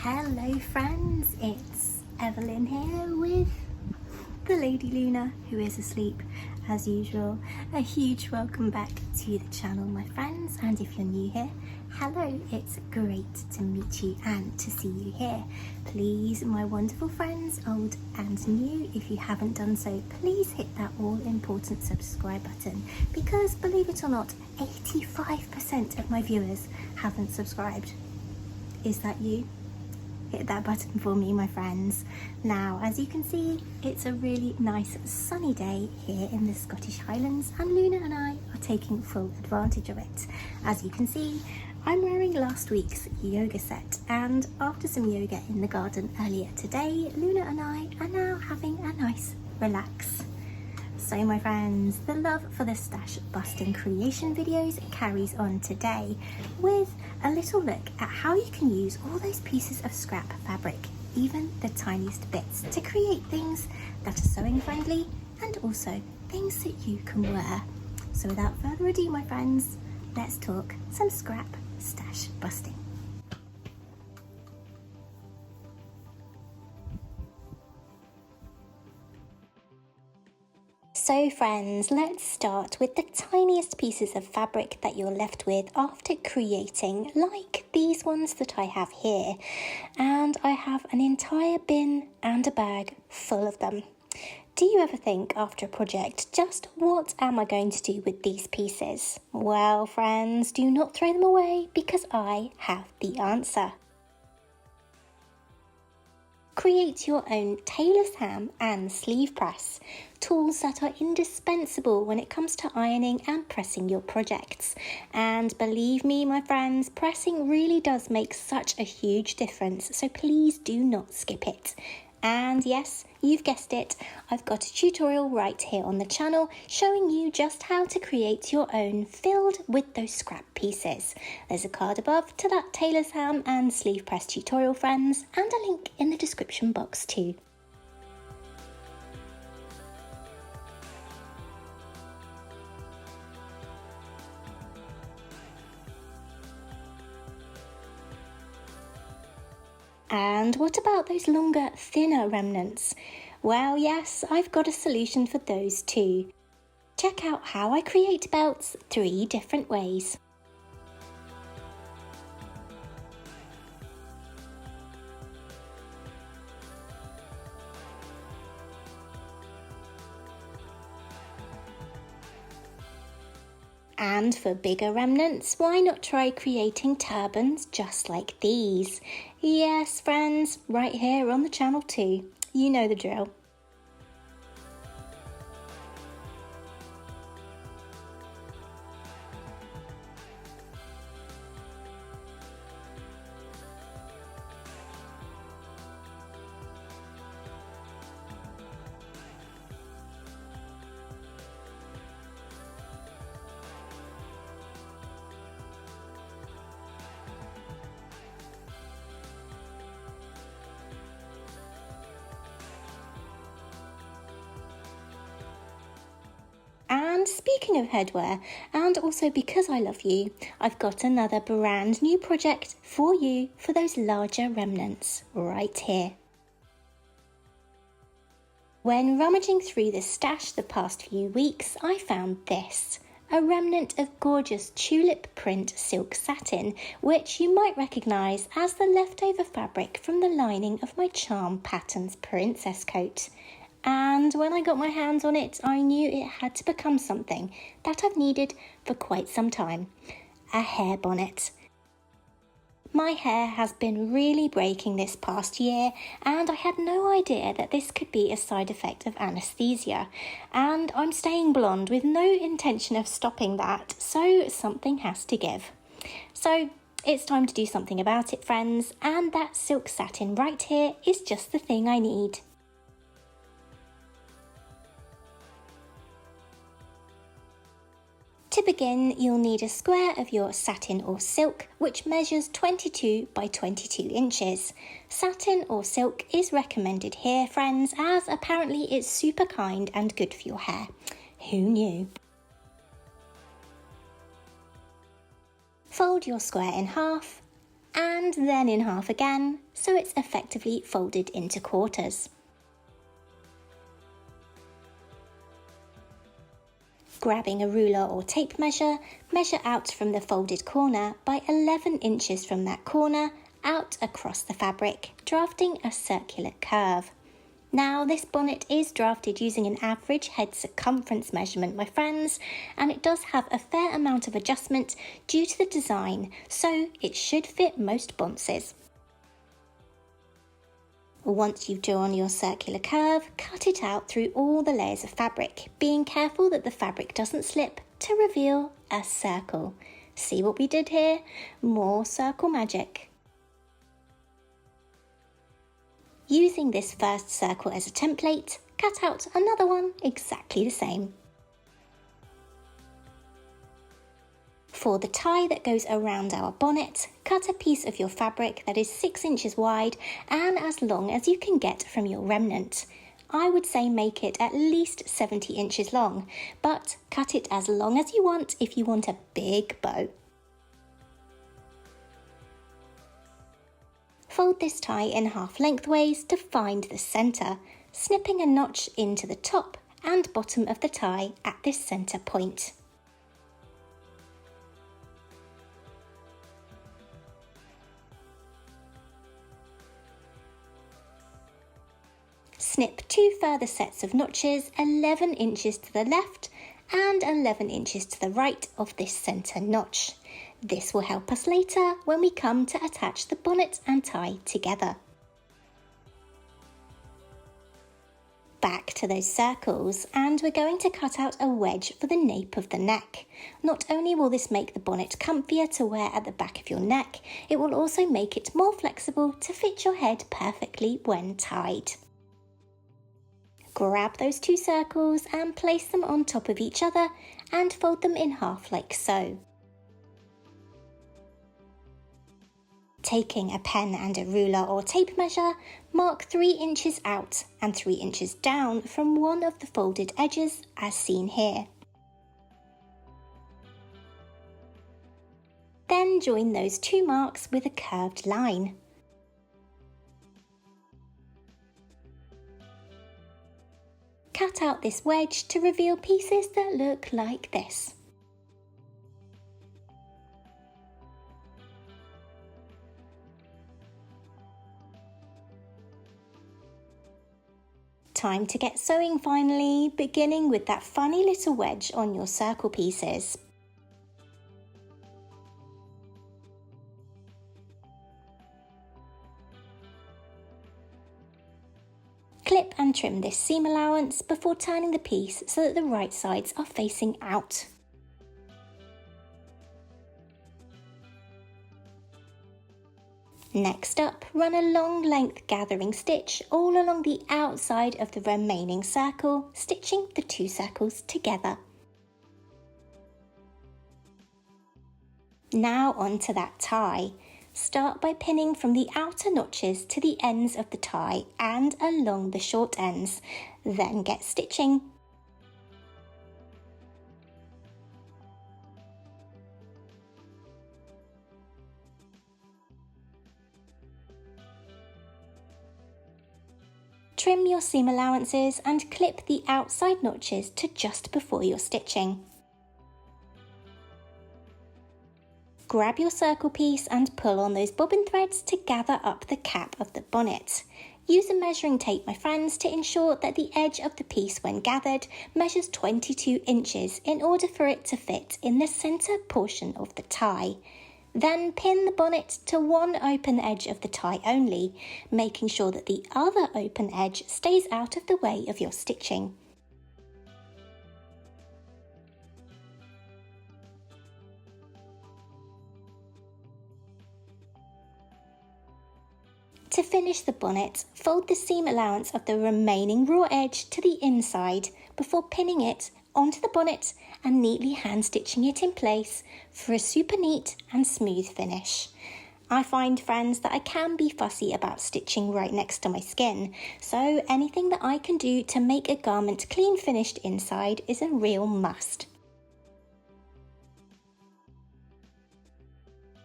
Hello friends, it's Evelyn here with the Lady Luna, who is asleep as usual. A huge welcome back to the channel, my friends, and if you're new here, hello, it's great to meet you and to see you here. Please, my wonderful friends, old and new, if you haven't done so, please hit that all important subscribe button, because believe it or not, 85% of my viewers haven't subscribed. Is that you? Hit that button for me, my friends. Now, as you can see, it's a really nice sunny day here in the Scottish Highlands, and Luna and I are taking full advantage of it. As you can see, I'm wearing last week's yoga set, and after some yoga in the garden earlier today, Luna and I are now having a nice relax. So my friends, the love for the stash busting creation videos carries on today with a little look at how you can use all those pieces of scrap fabric, even the tiniest bits, to create things that are sewing friendly and also things that you can wear. So without further ado, my friends, let's talk some scrap stash busting. So friends, let's start with the tiniest pieces of fabric that you're left with after creating, like these ones that I have here. And I have an entire bin and a bag full of them. Do you ever think after a project, just what am I going to do with these pieces? Well friends, do not throw them away, because I have the answer. Create your own tailor's ham and sleeve press, tools that are indispensable when it comes to ironing and pressing your projects. And believe me, my friends, pressing really does make such a huge difference, so please do not skip it. And yes, you've guessed it, I've got a tutorial right here on the channel showing you just how to create your own filled with those scrap pieces. There's a card above to that tailor's ham and sleeve press tutorial, friends, and a link in the description box too. And what about those longer, thinner remnants? Well, yes, I've got a solution for those too. Check out how I create belts 3 different ways. And for bigger remnants, why not try creating turbans just like these? Yes, friends, right here on the channel too. You know the drill. And speaking of headwear, and also because I love you, I've got another brand new project for you for those larger remnants right here. When rummaging through the stash the past few weeks, I found this. A remnant of gorgeous tulip print silk satin, which you might recognise as the leftover fabric from the lining of my Charm Patterns princess coat. And when I got my hands on it, I knew it had to become something that I've needed for quite some time. A hair bonnet. My hair has been really breaking this past year, and I had no idea that this could be a side effect of anaesthesia. And I'm staying blonde with no intention of stopping that, so something has to give. So it's time to do something about it, friends, and that silk satin right here is just the thing I need. To begin, you'll need a square of your satin or silk, which measures 22 by 22 inches. Satin or silk is recommended here, friends, as apparently it's super kind and good for your hair. Who knew? Fold your square in half and then in half again, so it's effectively folded into quarters. Grabbing a ruler or tape measure, measure out from the folded corner by 11 inches from that corner out across the fabric, drafting a circular curve. Now this bonnet is drafted using an average head circumference measurement, my friends, and it does have a fair amount of adjustment due to the design, so it should fit most bonces. Once you've drawn your circular curve, cut it out through all the layers of fabric, being careful that the fabric doesn't slip to reveal a circle. See what we did here? More circle magic. Using this first circle as a template, cut out another one exactly the same. For the tie that goes around our bonnet, cut a piece of your fabric that is 6 inches wide and as long as you can get from your remnant. I would say make it at least 70 inches long, but cut it as long as you want if you want a big bow. Fold this tie in half lengthways to find the centre, snipping a notch into the top and bottom of the tie at this centre point. Snip 2 further sets of notches 11 inches to the left and 11 inches to the right of this centre notch. This will help us later when we come to attach the bonnet and tie together. Back to those circles, and we're going to cut out a wedge for the nape of the neck. Not only will this make the bonnet comfier to wear at the back of your neck, it will also make it more flexible to fit your head perfectly when tied. Grab those 2 circles and place them on top of each other and fold them in half like so. Taking a pen and a ruler or tape measure, mark 3 inches out and 3 inches down from one of the folded edges as seen here. Then join those 2 marks with a curved line. Cut out this wedge to reveal pieces that look like this. Time to get sewing finally, beginning with that funny little wedge on your circle pieces. Clip and trim this seam allowance before turning the piece so that the right sides are facing out. Next up, run a long length gathering stitch all along the outside of the remaining circle, stitching the 2 circles together. Now onto that tie. Start by pinning from the outer notches to the ends of the tie and along the short ends, then get stitching. Trim your seam allowances and clip the outside notches to just before your stitching. Grab your circle piece and pull on those bobbin threads to gather up the cap of the bonnet. Use a measuring tape, my friends, to ensure that the edge of the piece when gathered measures 22 inches in order for it to fit in the centre portion of the tie. Then pin the bonnet to one open edge of the tie only, making sure that the other open edge stays out of the way of your stitching. To finish the bonnet, fold the seam allowance of the remaining raw edge to the inside before pinning it onto the bonnet and neatly hand stitching it in place for a super neat and smooth finish. I find, friends, that I can be fussy about stitching right next to my skin, so anything that I can do to make a garment clean finished inside is a real must.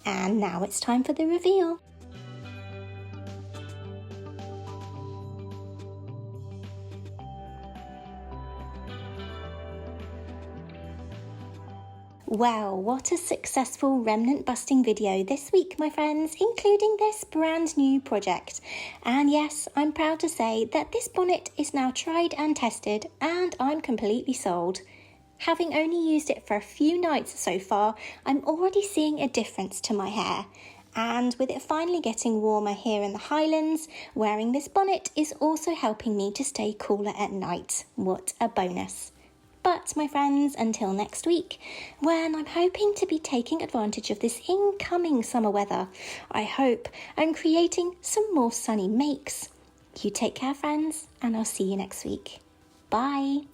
And now it's time for the reveal. Wow, what a successful remnant busting video this week, my friends, including this brand new project. And yes, I'm proud to say that this bonnet is now tried and tested, and I'm completely sold. Having only used it for a few nights so far, I'm already seeing a difference to my hair. And with it finally getting warmer here in the Highlands, wearing this bonnet is also helping me to stay cooler at night. What a bonus. But my friends, until next week, when I'm hoping to be taking advantage of this incoming summer weather, I hope I'm creating some more sunny makes. You take care, friends, and I'll see you next week. Bye.